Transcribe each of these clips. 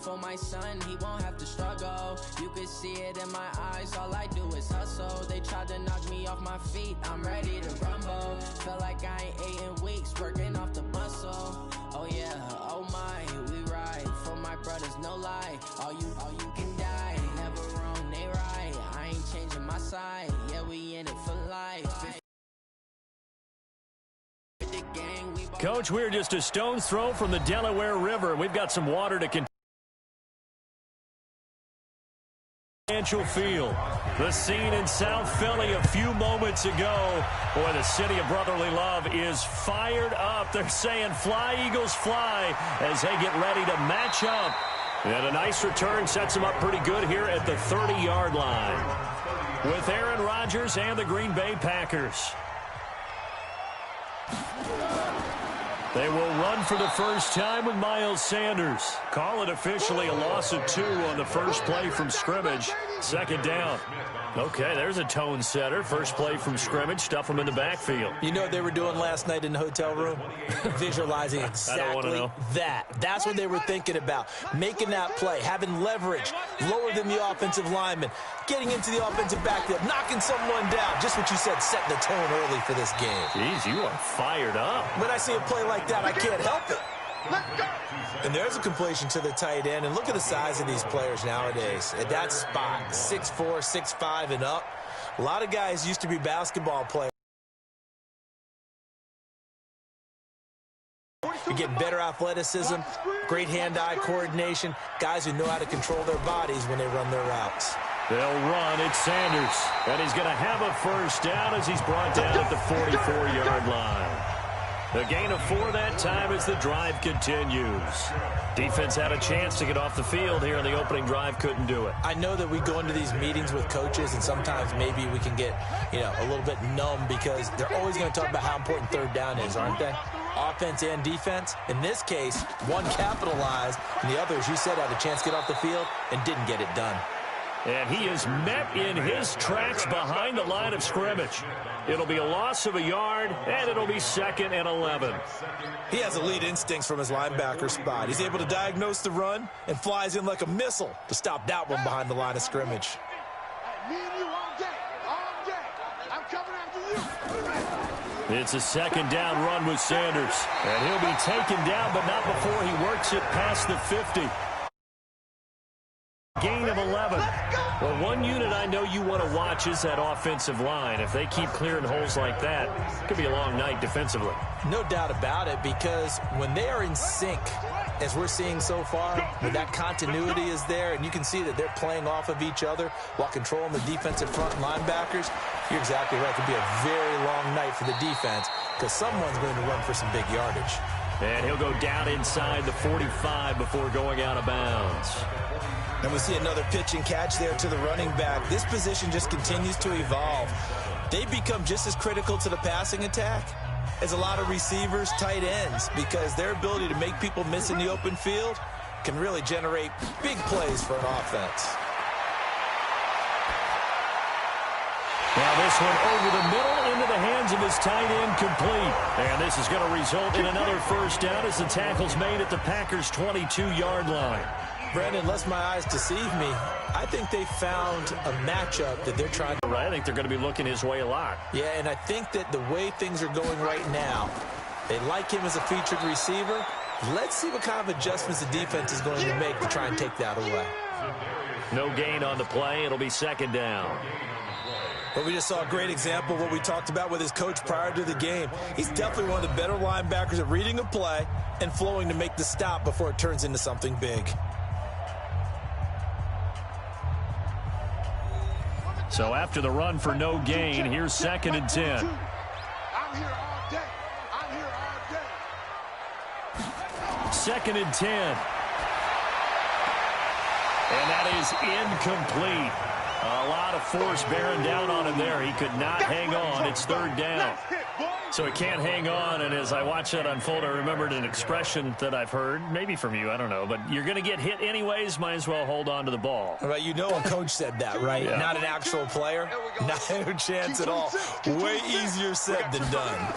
for my son, he won't have to struggle. You can see it in my eyes, all I do is hustle. They tried to knock me off my feet, I'm ready to rumble. Feel like I ain't ate in weeks, working off the muscle. Oh yeah, oh my, we ride for my brothers, no lie. All you can die, never wrong, they right. I ain't changing my side, yeah, we in it for life. Coach, we're just a stone's throw from the Delaware River. We've got some water to continue. Field. The scene in South Philly a few moments ago. Boy, the city of brotherly love is fired up. They're saying fly, Eagles, fly, as they get ready to match up. And a nice return sets them up pretty good here at the 30-yard line with Aaron Rodgers and the Green Bay Packers. They will run for the first time with Miles Sanders. Call it officially a loss of 2 on the first play from scrimmage. Second down. Okay, there's a tone setter. First play from scrimmage. Stuff them in the backfield. You know what they were doing last night in the hotel room? Visualizing exactly that. That's what they were thinking about. Making that play, having leverage, lower than the offensive lineman, getting into the offensive backfield, knocking someone down. Just what you said, setting the tone early for this game. Jeez, you are fired up. When I see a play like that, I can't help it. And there's a completion to the tight end. And look at the size of these players nowadays. At that spot, 6'4", 6'5", and up. A lot of guys used to be basketball players. You're getting better athleticism, great hand-eye coordination, guys who know how to control their bodies when they run their routes. They'll run. It's Sanders. And he's going to have a first down as he's brought down at the 44-yard line. The gain of 4 that time as the drive continues. Defense had a chance to get off the field here in the opening drive, couldn't do it. I know that we go into these meetings with coaches, and sometimes maybe we can get, a little bit numb because they're always going to talk about how important third down is, aren't they? Offense and defense. In this case, one capitalized, and the other, as you said, had a chance to get off the field and didn't get it done. And he is met in his tracks behind the line of scrimmage. It'll be a loss of a yard, and it'll be 2nd and 11. He has elite instincts from his linebacker spot. He's able to diagnose the run and flies in like a missile to stop that one behind the line of scrimmage. It's a 2nd down run with Sanders. And he'll be taken down, but not before he works it past the 50. Gain of 11. Well, one unit I know you want to watch is that offensive line. If they keep clearing holes like that, it could be a long night defensively. No doubt about it, because when they are in sync, as we're seeing so far, when that continuity is there, and you can see that they're playing off of each other while controlling the defensive front linebackers, you're exactly right. It could be a very long night for the defense because someone's going to run for some big yardage. And he'll go down inside the 45 before going out of bounds. And we see another pitch and catch there to the running back. This position just continues to evolve. They become just as critical to the passing attack as a lot of receivers, tight ends, because their ability to make people miss in the open field can really generate big plays for an offense. Now this one over the middle into the hands of his tight end, complete. And this is going to result in another first down as the tackle's made at the Packers' 22-yard line. Brandon, unless my eyes deceive me, I think they found a matchup that they're trying to... Right, I think they're going to be looking his way a lot. Yeah, and I think that the way things are going right now, they like him as a featured receiver. Let's see what kind of adjustments the defense is going to make to try and take that away. No gain on the play. It'll be 2nd down. But we just saw a great example of what we talked about with his coach prior to the game. He's definitely one of the better linebackers at reading a play and flowing to make the stop before it turns into something big. So after the run for no gain, here's 2nd and 10. I'm here all day. I'm here all day. 2nd and 10. And that is incomplete. A lot of force bearing down on him there. He could not hang on. It's 3rd down. So he can't hang on, and as I watch that unfold, I remembered an expression that I've heard, maybe from you, I don't know, but you're going to get hit anyways, might as well hold on to the ball. Right, you know a coach said that, right? Yeah. Not an actual player. No chance at all. Way easier said than done.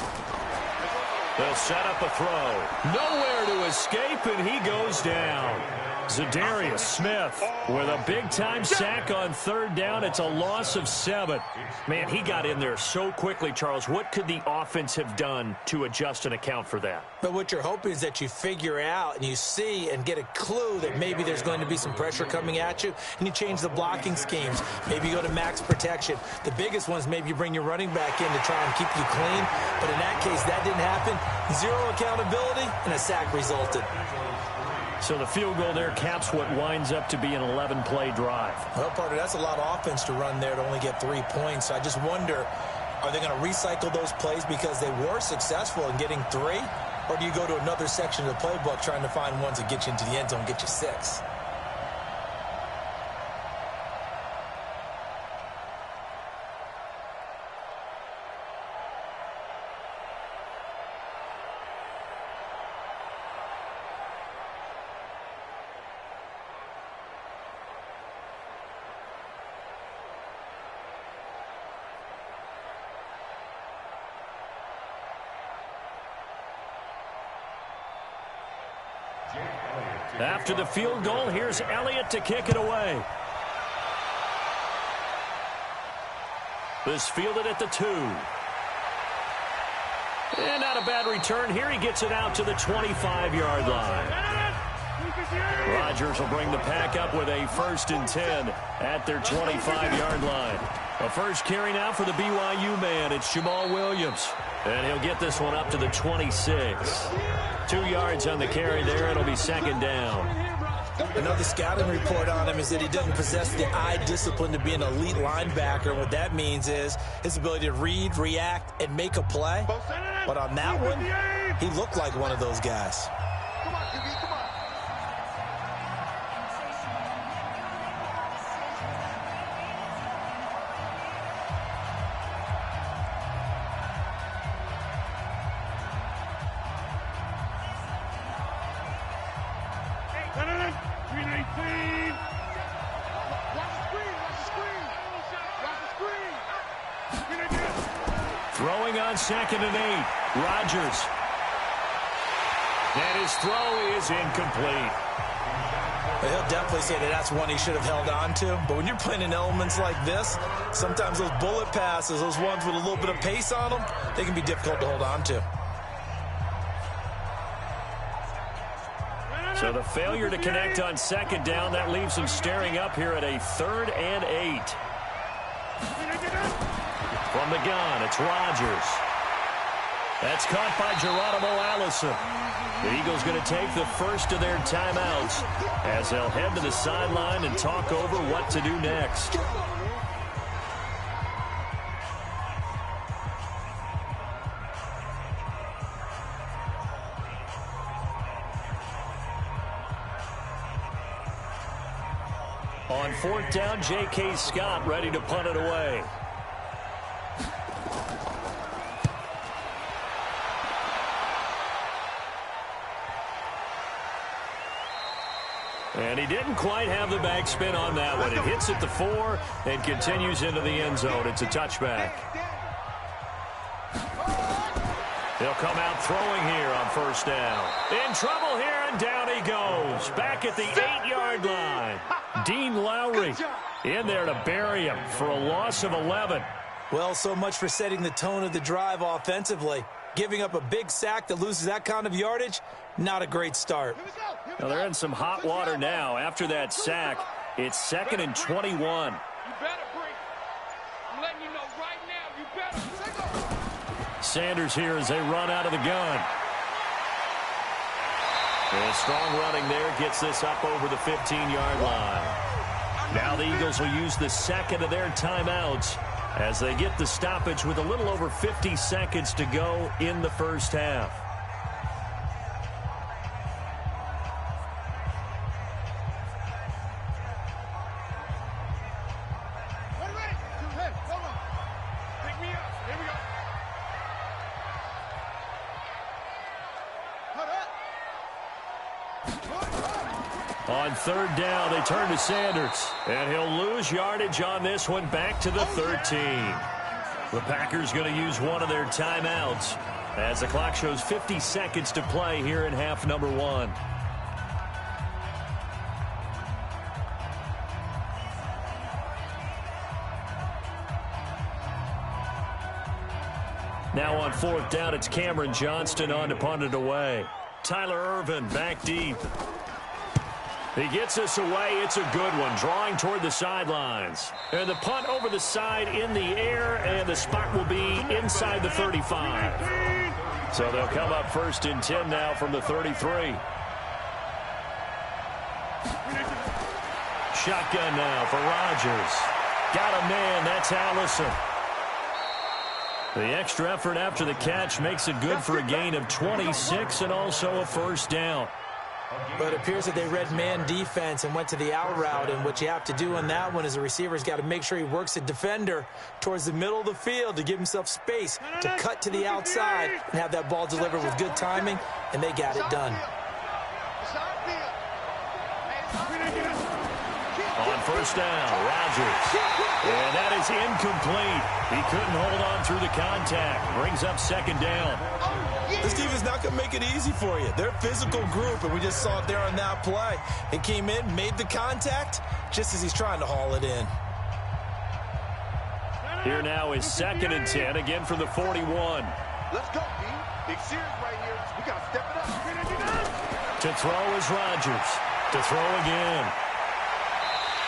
They'll set up a throw. Nowhere to escape, and he goes down. Za'Darius Smith with a big-time sack on third down. It's a loss of 7. Man, he got in there so quickly, Charles. What could the offense have done to adjust and account for that? But what you're hoping is that you figure out and you see and get a clue that maybe there's going to be some pressure coming at you, and you change the blocking schemes. Maybe you go to max protection. The biggest one is maybe you bring your running back in to try and keep you clean. But in that case, that didn't happen. 0 accountability, and a sack resulted. So the field goal there caps what winds up to be an 11-play drive. Well, partner, that's a lot of offense to run there to only get 3 points. I just wonder, are they going to recycle those plays because they were successful in getting 3? Or do you go to another section of the playbook trying to find ones that get you into the end zone and get you 6? After the field goal, here's Elliott to kick it away. This fielded at the 2. And not a bad return here. He gets it out to the 25-yard line. Rodgers will bring the pack up with a 1st and 10 at their 25-yard line. A first carry now for the BYU man. It's Jamal Williams. And he'll get this one up to the 26. 2 yards on the carry there. It'll be 2nd down. Another scouting report on him is that he doesn't possess the eye discipline to be an elite linebacker. And what that means is his ability to read, react, and make a play. But on that one, he looked like one of those guys. Come on, QB, come on. Throwing on 2nd and 8. Rodgers. And his throw is incomplete. He'll definitely say that that's one he should have held on to. But when you're playing in elements like this, sometimes those bullet passes, those ones with a little bit of pace on them, they can be difficult to hold on to. So the failure to connect on 2nd down, that leaves him staring up here at a 3rd and 8. From the gun, it's Rodgers. That's caught by Geronimo Allison. The Eagles going to take the first of their timeouts as they'll head to the sideline and talk over what to do next. On 4th down, J.K. Scott ready to punt it away. And he didn't quite have the backspin on that one. It hits at the 4 and continues into the end zone. It's a touchback. He'll come out throwing here on 1st down. In trouble here, and down he goes. Back at the 8-yard line. Dean Lowry in there to bury him for a loss of 11. Well, so much for setting the tone of the drive offensively. Giving up a big sack that loses that kind of yardage, not a great start. Well, they're in some hot water now. After that sack, it's 2nd and 21. You better break. I'm letting you know right now, you better. Sanders here as they run out of the gun. And strong running there gets this up over the 15-yard line. Now the Eagles will use the 2nd of their timeouts as they get the stoppage with a little over 50 seconds to go in the first half. On 3rd down, they turn to Sanders, and he'll lose yardage on this one back to the 13. The Packers going to use one of their timeouts as the clock shows 50 seconds to play here in half number 1. Now on 4th down, it's Cameron Johnston on to punt it away. Tyler Irvin back deep. He gets us away. It's a good one, drawing toward the sidelines. And the punt over the side in the air, and the spot will be inside the 35. So they'll come up 1st and 10 now from the 33. Shotgun now for Rodgers. Got a man. That's Allison. The extra effort after the catch makes it good for a gain of 26 and also a 1st down. But it appears that they read man defense and went to the out route, and what you have to do on that one is the receiver's got to make sure he works the defender towards the middle of the field to give himself space to cut to the outside and have that ball delivered with good timing, and they got it done. On 1st down, Rodgers. And that is incomplete. He couldn't hold on through the contact. Brings up 2nd down. This team is not going to make it easy for you. They're a physical group, and we just saw it there on that play. It came in, made the contact, just as he's trying to haul it in. Here now is 2nd and 10, again from the 41. Let's go, D. Big series right here. We got to step it up. To throw is Rodgers. To throw again.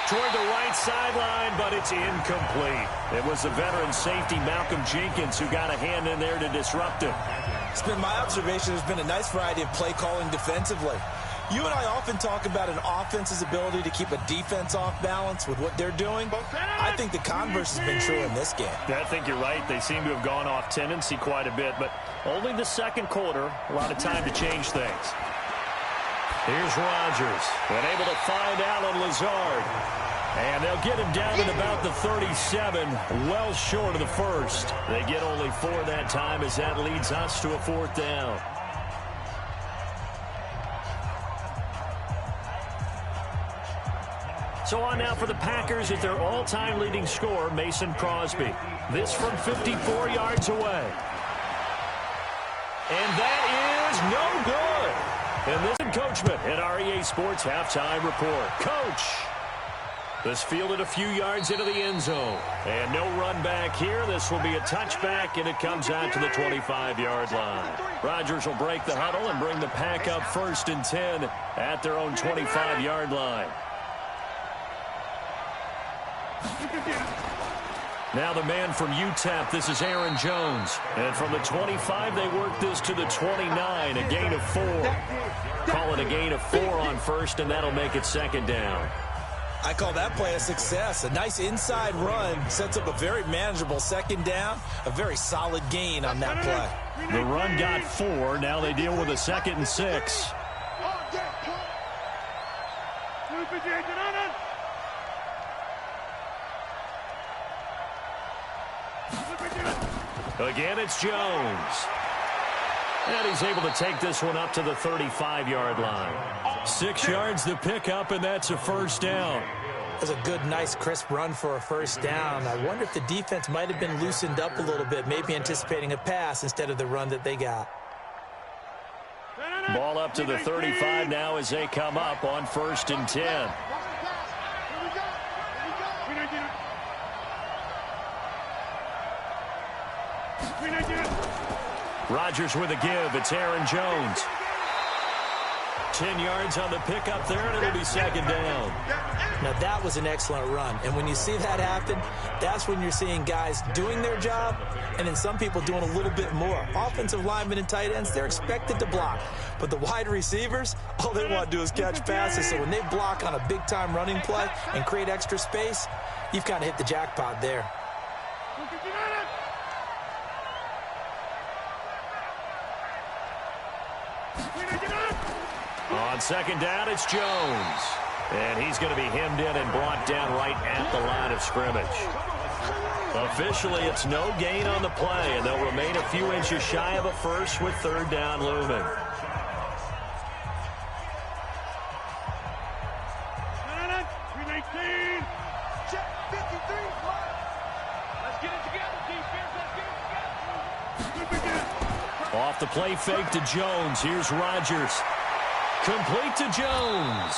Toward the right sideline, but it's incomplete. It was the veteran safety Malcolm Jenkins who got a hand in there to disrupt it. It's been my observation there's been a nice variety of play calling defensively. You and I often talk about an offense's ability to keep a defense off balance with what they're doing. I think the converse has been true in this game. I think you're right. They seem to have gone off tendency quite a bit, but only the 2nd quarter, a lot of time to change things. Here's Rodgers, and able to find Alan Lazard. And they'll get him down at about the 37, well short of the 1st. They get only 4 that time as that leads us to a 4th down. So on now for the Packers at their all-time leading scorer, Mason Crosby. This from 54 yards away. And that is no good. And this is Coachman at our EA Sports Halftime Report. Coach, this fielded a few yards into the end zone. And no run back here. This will be a touchback, and it comes out to the 25-yard line. Rodgers will break the huddle and bring the Pack up 1st and 10 at their own 25-yard line. Now the man from UTEP, this is Aaron Jones. And from the 25, they work this to the 29, a gain of 4. Call it a gain of 4 on 1st, and that'll make it 2nd down. I call that play a success. A nice inside run sets up a very manageable 2nd down, a very solid gain on that play. The run got 4. Now they deal with a 2nd and 6. Again, it's Jones. And he's able to take this one up to the 35-yard line. 6 yards the pickup, and that's a 1st down. That's a good, nice, crisp run for a 1st down. I wonder if the defense might have been loosened up a little bit, maybe anticipating a pass instead of the run that they got. Ball up to the 35 now as they come up on 1st and 10. Rodgers with a give. It's Aaron Jones. 10 yards on the pickup there, and it'll be 2nd down. Now, that was an excellent run. And when you see that happen, that's when you're seeing guys doing their job and then some people doing a little bit more. Offensive linemen and tight ends, they're expected to block. But the wide receivers, all they want to do is catch passes. So when they block on a big-time running play and create extra space, you've kind of hit the jackpot there. On 2nd down, it's Jones. And he's going to be hemmed in and brought down right at the line of scrimmage. Officially, it's no gain on the play, and they'll remain a few inches shy of a 1st with 3rd down looming. Off the play fake to Jones. Here's Rodgers. Complete to Jones.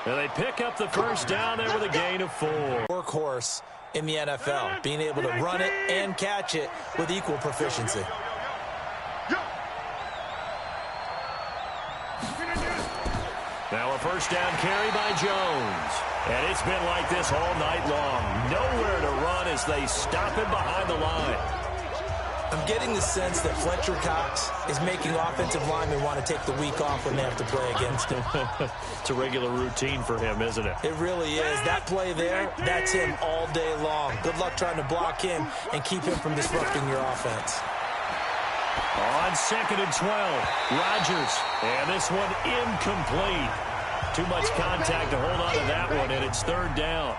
And they pick up the 1st down there with a gain of 4. Workhorse. in the NFL, being able to run it and catch it with equal proficiency. Now a first down carry by Jones. And it's been like this all night long. Nowhere to run as they stop him behind the line. I'm getting the sense that Fletcher Cox is making offensive linemen want to take the week off when they have to play against him. It's a regular routine for him, isn't it? It really is. That play there, that's him all day long. Good luck trying to block him and keep him from disrupting your offense. On 2nd and 12, Rodgers. And this one incomplete. Too much contact to hold on to that one, and it's 3rd down.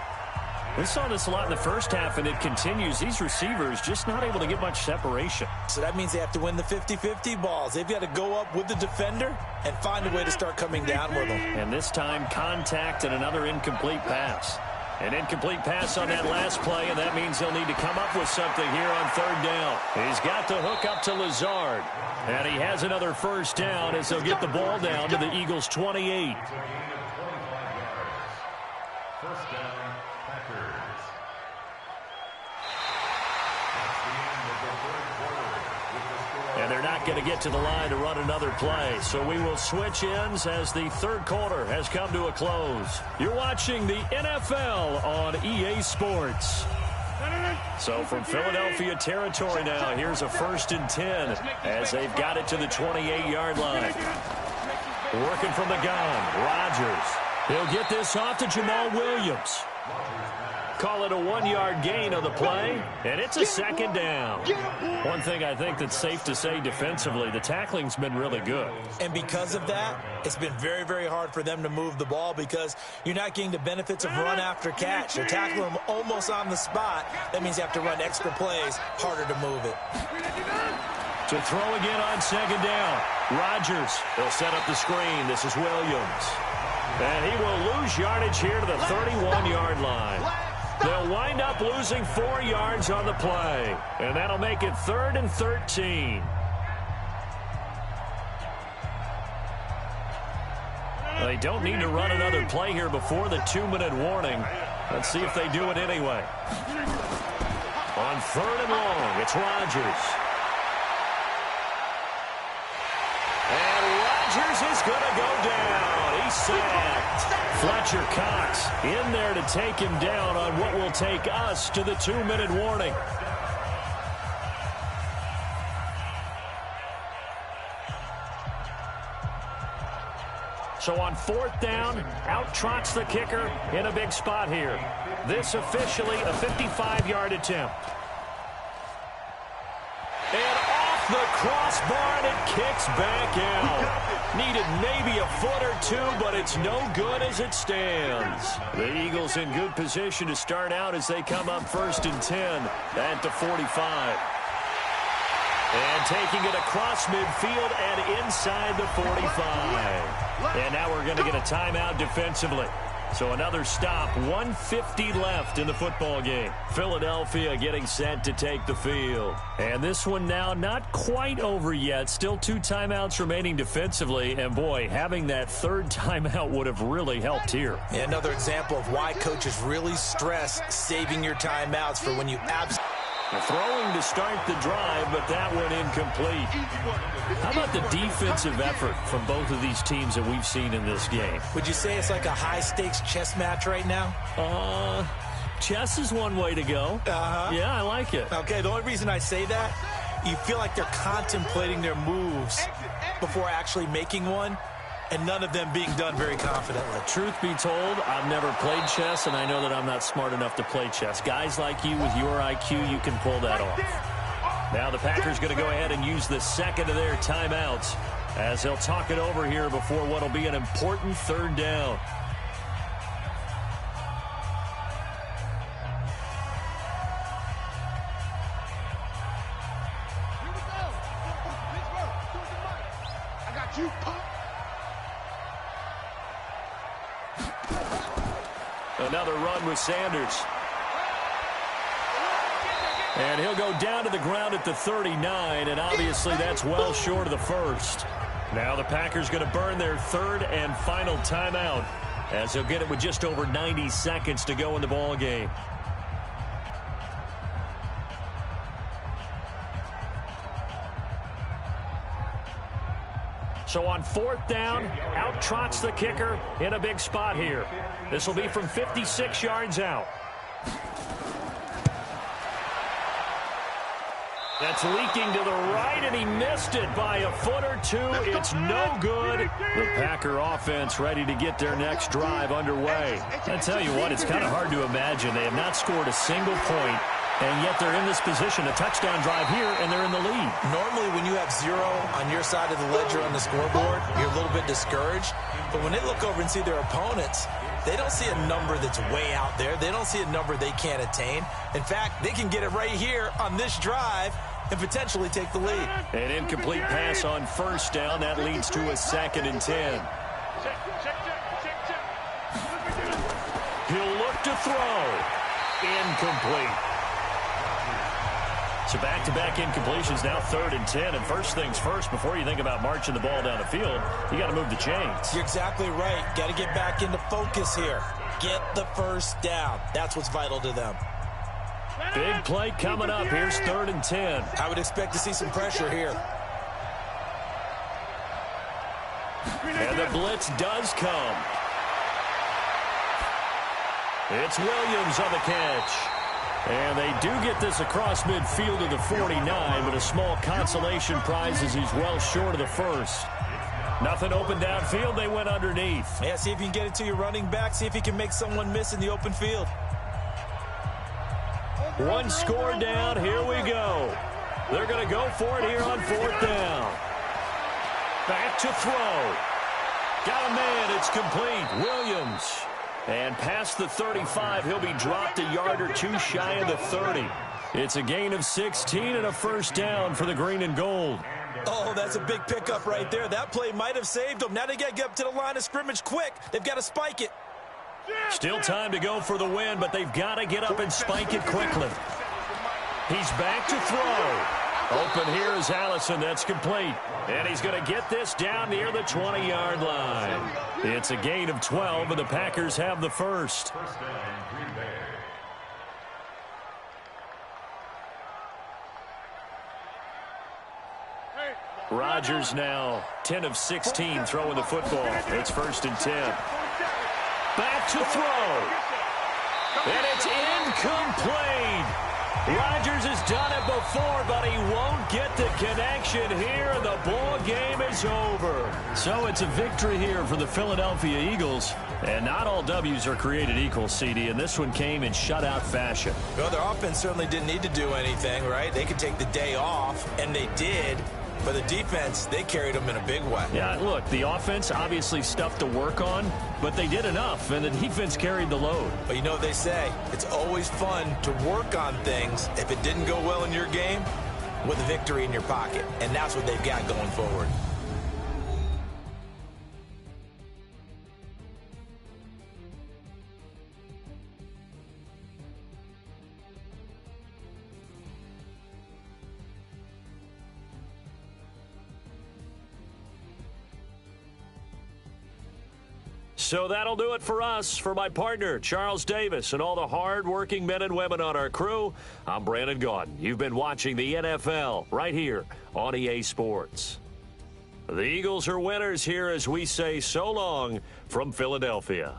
We saw this a lot in the first half, and it continues. These receivers just not able to get much separation. So that means they have to win the 50-50 balls. They've got to go up with the defender and find a way to start coming down with them. And this time, contact and another incomplete pass. An incomplete pass on that last play, and that means he'll need to come up with something here on 3rd down. He's got the hook up to Lazard. And he has another first down as they'll get the ball down to the Eagles' 28. First down, Packers. And they're not going to get to the line to run another play. So we will switch ends as the 3rd quarter has come to a close. You're watching the NFL on EA Sports. So from Philadelphia territory now, here's a 1st and 10 as they've got it to the 28-yard line. Working from the gun, Rodgers. He'll get this off to Jamal Williams. Call it a 1-yard gain on the play, and it's a 2nd down. One thing I think that's safe to say defensively, the tackling's been really good. And because of that, it's been very, very hard for them to move the ball because you're not getting the benefits of run after catch. They're tackling them almost on the spot. That means you have to run extra plays, harder to move it. To throw again on 2nd down, Rodgers. He'll set up the screen. This is Williams. And he will lose yardage here to the 31-yard line. They'll wind up losing 4 yards on the play. And that'll make it 3rd and 13. They don't need to run another play here before the 2-minute warning. Let's see if they do it anyway. On 3rd and long, it's Rodgers. And Rodgers is going to go down. He's sacked. Fletcher Cox in there to take him down on what will take us to the 2-minute warning. So on 4th down, out trots the kicker in a big spot here. This officially a 55-yard attempt. And off the crossbar, and it kicks back out. Needed maybe a foot or two, but it's no good as it stands. The Eagles in good position to start out as they come up 1st and 10 at the 45. And taking it across midfield and inside the 45. And now we're going to get a timeout defensively. So another stop, 1:50 left in the football game. Philadelphia getting set to take the field. And this one now not quite over yet. Still 2 timeouts remaining defensively. And boy, having that 3rd timeout would have really helped here. Yeah, another example of why coaches really stress saving your timeouts for when you absolutely... Throwing to start the drive, but that one incomplete. How about the defensive effort from both of these teams that we've seen in this game? Would you say it's like a high-stakes chess match right now? Chess is one way to go. Yeah, I like it. Okay, the only reason I say that, you feel like they're contemplating their moves before actually making one, and none of them being done very confidently. Truth be told, I've never played chess, and I know that I'm not smart enough to play chess. Guys like you with your IQ, you can pull that off. Now the Packers going to go ahead and use the 2nd of their timeouts as they'll talk it over here before what will be an important 3rd down. I got you, punk. Another run with Sanders. And he'll go down to the ground at the 39, and obviously that's well short of the 1st. Now the Packers going to burn their 3rd and final timeout as they'll get it with just over 90 seconds to go in the ball game. So on 4th down, out trots the kicker in a big spot here. This will be from 56 yards out. That's leaking to the right, and he missed it by a foot or two. It's no good. The Packer offense ready to get their next drive underway. I tell you what, it's kind of hard to imagine. They have not scored a single point, and yet they're in this position, a touchdown drive here, and they're in the lead. Normally, when you have 0 on your side of the ledger on the scoreboard, you're a little bit discouraged. But when they look over and see their opponents, they don't see a number that's way out there. They don't see a number they can't attain. In fact, they can get it right here on this drive and potentially take the lead. An incomplete pass on 1st down. That leads to a 2nd and 10. He'll look to throw. Incomplete. So back-to-back incompletions, now 3rd and 10. And first things first, before you think about marching the ball down the field, you got to move the chains. You're exactly right. Got to get back into focus here. Get the first down. That's what's vital to them. Big play coming up. Here's 3rd and 10. I would expect to see some pressure here. And the blitz does come. It's Williams on the catch. And they do get this across midfield to the 49, but a small consolation prize as he's well short of the first. Nothing open downfield. They went underneath. Yeah, see if you can get it to your running back. See if you can make someone miss in the open field. One score down. Here we go. They're going to go for it here on 4th down. Back to throw. Got a man. It's complete. Williams. And past the 35, he'll be dropped a yard or two shy of the 30. It's a gain of 16 and a first down for the green and gold. Oh, that's a big pickup right there. That play might have saved them. Now they got to get up to the line of scrimmage quick. They've got to spike it. Still time to go for the win, but they've got to get up and spike it quickly. He's back to throw. Open here is Allison. That's complete. And he's going to get this down near the 20-yard line. It's a gain of 12, and the Packers have the first. Rodgers now 10 of 16 throwing the football. It's 1st and 10. Back to throw. And it's incomplete. Rodgers has done it before, but he won't get the connection here, and the ball game is over. So it's a victory here for the Philadelphia Eagles. And not all W's are created equal, CD, and this one came in shutout fashion. Well, their offense certainly didn't need to do anything, right? They could take the day off, and they did. But the defense, they carried them in a big way. Yeah, look, the offense obviously stuff to work on, but they did enough, and the defense carried the load. But you know what they say, it's always fun to work on things if it didn't go well in your game with a victory in your pocket. And that's what they've got going forward. So that'll do it for us. For my partner, Charles Davis, and all the hard-working men and women on our crew, I'm Brandon Gaudin. You've been watching the NFL right here on EA Sports. The Eagles are winners here as we say so long from Philadelphia.